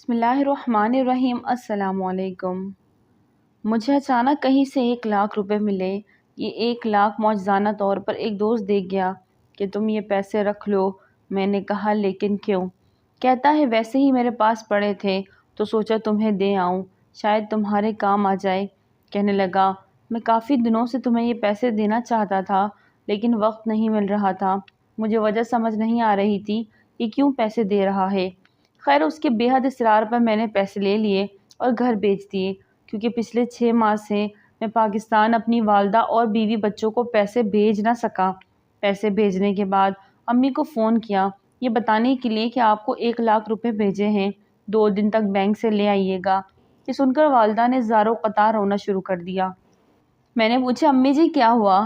بسم اللہ الرحمن الرحیم۔ السلام علیکم۔ مجھے اچانک کہیں سے 1,00,000 روپے ملے۔ یہ 1,00,000 معجزانہ طور پر ایک دوست دے گیا کہ تم یہ پیسے رکھ لو۔ میں نے کہا لیکن کیوں؟ کہتا ہے ویسے ہی میرے پاس پڑے تھے تو سوچا تمہیں دے آؤں، شاید تمہارے کام آ جائے۔ کہنے لگا میں کافی دنوں سے تمہیں یہ پیسے دینا چاہتا تھا لیکن وقت نہیں مل رہا تھا، مجھے وجہ سمجھ نہیں آ رہی تھی کہ کیوں پیسے دے رہا ہے۔ خیر اس کے بے حد اصرار پر میں نے پیسے لے لیے اور گھر بیچ دیے، کیونکہ پچھلے 6 ماہ سے میں پاکستان اپنی والدہ اور بیوی بچوں کو پیسے بھیج نہ سکا۔ پیسے بھیجنے کے بعد امی کو فون کیا یہ بتانے کے لیے کہ آپ کو 1,00,000 روپے بھیجے ہیں، 2 دن تک بینک سے لے آئیے گا۔ یہ سن کر والدہ نے زار و قطار رونا شروع کر دیا۔ میں نے پوچھا امی جی کیا ہوا؟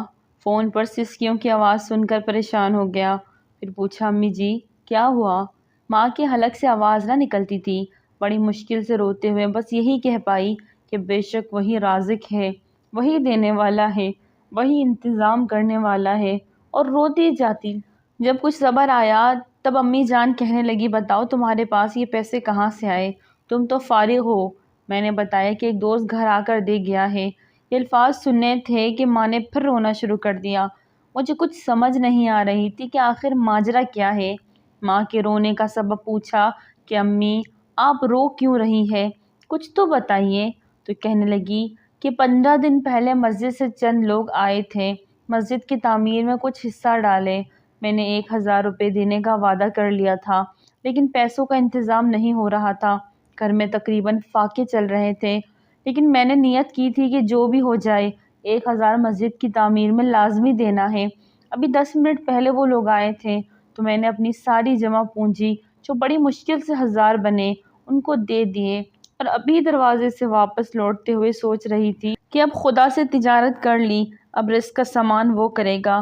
فون پر سسکیوں کی آواز سن کر پریشان ہو گیا۔ پھر پوچھا امی جی کیا ہوا؟ ماں کے حلق سے آواز نہ نکلتی تھی، بڑی مشکل سے روتے ہوئے بس یہی کہہ پائی کہ بے شک وہی رازق ہے، وہی دینے والا ہے، وہی انتظام کرنے والا ہے، اور روتی جاتی۔ جب کچھ صبر آیا تب امی جان کہنے لگی بتاؤ تمہارے پاس یہ پیسے کہاں سے آئے؟ تم تو فارغ ہو۔ میں نے بتایا کہ ایک دوست گھر آ کر دے گیا ہے۔ یہ الفاظ سننے تھے کہ ماں نے پھر رونا شروع کر دیا۔ مجھے کچھ سمجھ نہیں آ رہی تھی کہ آخر ماجرا کیا ہے۔ ماں کے رونے کا سبب پوچھا کہ امی آپ رو کیوں رہی ہے؟ کچھ تو بتائیے۔ تو کہنے لگی کہ 15 دن پہلے مسجد سے چند لوگ آئے تھے، مسجد کی تعمیر میں کچھ حصہ ڈالے۔ میں نے 1,000 روپے دینے کا وعدہ کر لیا تھا لیکن پیسوں کا انتظام نہیں ہو رہا تھا۔ گھر میں تقریباً فاقے چل رہے تھے لیکن میں نے نیت کی تھی کہ جو بھی ہو جائے 1,000 مسجد کی تعمیر میں لازمی دینا ہے۔ ابھی 10 منٹ پہلے وہ لوگ آئے تھے تو میں نے اپنی ساری جمع پونجی جو بڑی مشکل سے 1,000 بنے ان کو دے دیے، اور ابھی دروازے سے واپس لوٹتے ہوئے سوچ رہی تھی کہ اب خدا سے تجارت کر لی، اب رزق کا سامان وہ کرے گا۔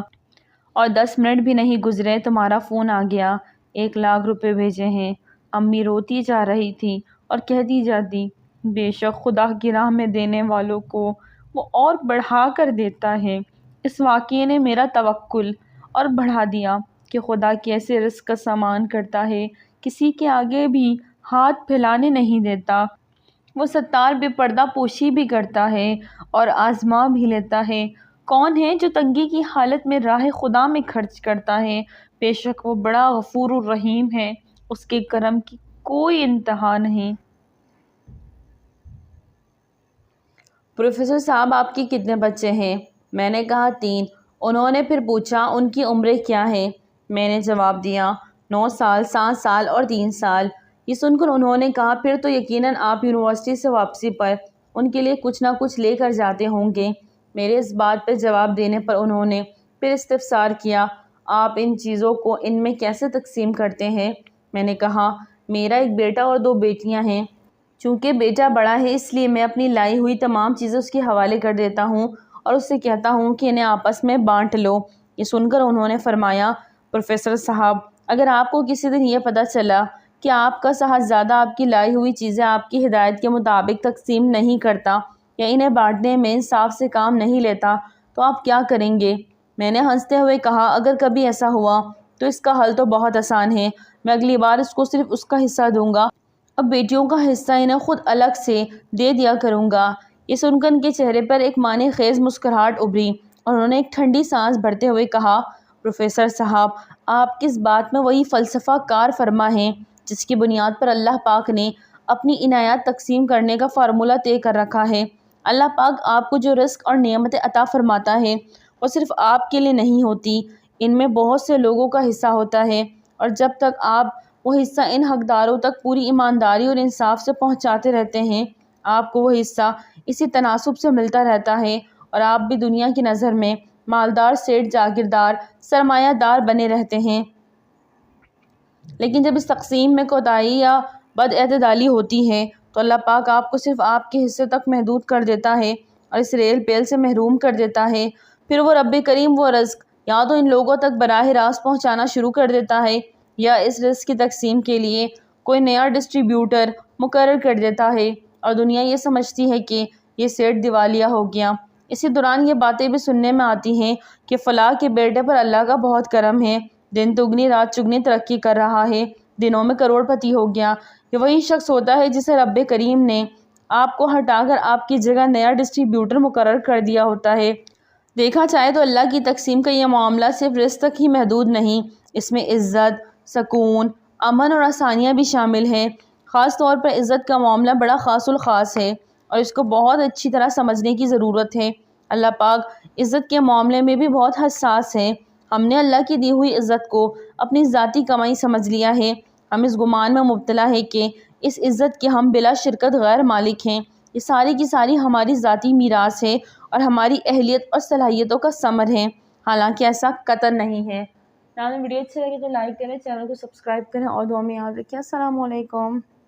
اور 10 منٹ بھی نہیں گزرے تمہارا فون آ گیا، 1,00,000 روپے بھیجے ہیں۔ امی روتی جا رہی تھی اور کہتی جاتی بے شک خدا کی راہ میں دینے والوں کو وہ اور بڑھا کر دیتا ہے۔ اس واقعے نے میرا توکل اور بڑھا دیا کہ خدا کیسے رزق کا سامان کرتا ہے، کسی کے آگے بھی ہاتھ پھیلانے نہیں دیتا۔ وہ ستار بے پردہ پوشی بھی کرتا ہے اور آزما بھی لیتا ہے۔ کون ہے جو تنگی کی حالت میں راہ خدا میں خرچ کرتا ہے؟ بے شک وہ بڑا غفور الرحیم ہے، اس کے کرم کی کوئی انتہا نہیں۔ پروفیسر صاحب آپ کے کتنے بچے ہیں؟ میں نے کہا 3۔ انہوں نے پھر پوچھا ان کی عمریں کیا ہیں؟ میں نے جواب دیا 9 سال، 7 سال اور 3 سال۔ یہ سن کر انہوں نے کہا پھر تو یقیناً آپ یونیورسٹی سے واپسی پر ان کے لیے کچھ نہ کچھ لے کر جاتے ہوں گے۔ میرے اس بات پر جواب دینے پر انہوں نے پھر استفسار کیا آپ ان چیزوں کو ان میں کیسے تقسیم کرتے ہیں؟ میں نے کہا میرا ایک بیٹا اور 2 بیٹیاں ہیں۔ چونکہ بیٹا بڑا ہے اس لیے میں اپنی لائی ہوئی تمام چیزیں اس کے حوالے کر دیتا ہوں اور اس سے کہتا ہوں کہ انہیں آپس میں بانٹ لو۔ یہ سن کر انہوں نے فرمایا پروفیسر صاحب اگر آپ کو کسی دن یہ پتہ چلا کہ آپ کا صاحبزادہ آپ کی لائی ہوئی چیزیں آپ کی ہدایت کے مطابق تقسیم نہیں کرتا یا انہیں بانٹنے میں انصاف سے کام نہیں لیتا تو آپ کیا کریں گے؟ میں نے ہنستے ہوئے کہا اگر کبھی ایسا ہوا تو اس کا حل تو بہت آسان ہے، میں اگلی بار اس کو صرف اس کا حصہ دوں گا، اب بیٹیوں کا حصہ انہیں خود الگ سے دے دیا کروں گا۔ یہ سن کر ان کے چہرے پر ایک معنی خیز مسکراہٹ ابھری اور انہوں نے ایک ٹھنڈی سانس بھرتے ہوئے کہا پروفیسر صاحب آپ کس بات میں وہی فلسفہ کار فرما ہیں جس کی بنیاد پر اللہ پاک نے اپنی عنایات تقسیم کرنے کا فارمولہ طے کر رکھا ہے۔ اللہ پاک آپ کو جو رزق اور نعمتیں عطا فرماتا ہے وہ صرف آپ کے لیے نہیں ہوتی، ان میں بہت سے لوگوں کا حصہ ہوتا ہے، اور جب تک آپ وہ حصہ ان حقداروں تک پوری ایمانداری اور انصاف سے پہنچاتے رہتے ہیں آپ کو وہ حصہ اسی تناسب سے ملتا رہتا ہے اور آپ بھی دنیا کی نظر میں مالدار، سیٹھ، جاگیردار، سرمایہ دار بنے رہتے ہیں۔ لیکن جب اس تقسیم میں کوتاہی یا بد اعتدالی ہوتی ہے تو اللہ پاک آپ کو صرف آپ کے حصے تک محدود کر دیتا ہے اور اس ریل پیل سے محروم کر دیتا ہے۔ پھر وہ رب کریم وہ رزق یا تو ان لوگوں تک براہ راست پہنچانا شروع کر دیتا ہے یا اس رزق کی تقسیم کے لیے کوئی نیا ڈسٹریبیوٹر مقرر کر دیتا ہے، اور دنیا یہ سمجھتی ہے کہ یہ سیٹ دیوالیہ ہو گیا۔ اسی دوران یہ باتیں بھی سننے میں آتی ہیں کہ فلاں کے بیٹے پر اللہ کا بہت کرم ہے، دن دگنی رات چگنی ترقی کر رہا ہے، دنوں میں کروڑ پتی ہو گیا، یہ وہی شخص ہوتا ہے جسے رب کریم نے آپ کو ہٹا کر آپ کی جگہ نیا ڈسٹریبیوٹر مقرر کر دیا ہوتا ہے۔ دیکھا جائے تو اللہ کی تقسیم کا یہ معاملہ صرف رزق تک ہی محدود نہیں، اس میں عزت، سکون، امن اور آسانیاں بھی شامل ہیں۔ خاص طور پر عزت کا معاملہ بڑا خاص الخاص ہے اور اس کو بہت اچھی طرح سمجھنے کی ضرورت ہے۔ اللہ پاک عزت کے معاملے میں بھی بہت حساس ہے۔ ہم نے اللہ کی دی ہوئی عزت کو اپنی ذاتی کمائی سمجھ لیا ہے۔ ہم اس گمان میں مبتلا ہے کہ اس عزت کے ہم بلا شرکت غیر مالک ہیں۔ یہ ساری کی ساری ہماری ذاتی میراث ہے اور ہماری اہلیت اور صلاحیتوں کا ثمر ہے، حالانکہ ایسا قطعاً نہیں ہے۔ ویڈیو اچھی لگے تو لائک کریں، چینل کو سبسکرائب کریں اور دعا میں یاد رکھیں۔ السلام علیکم۔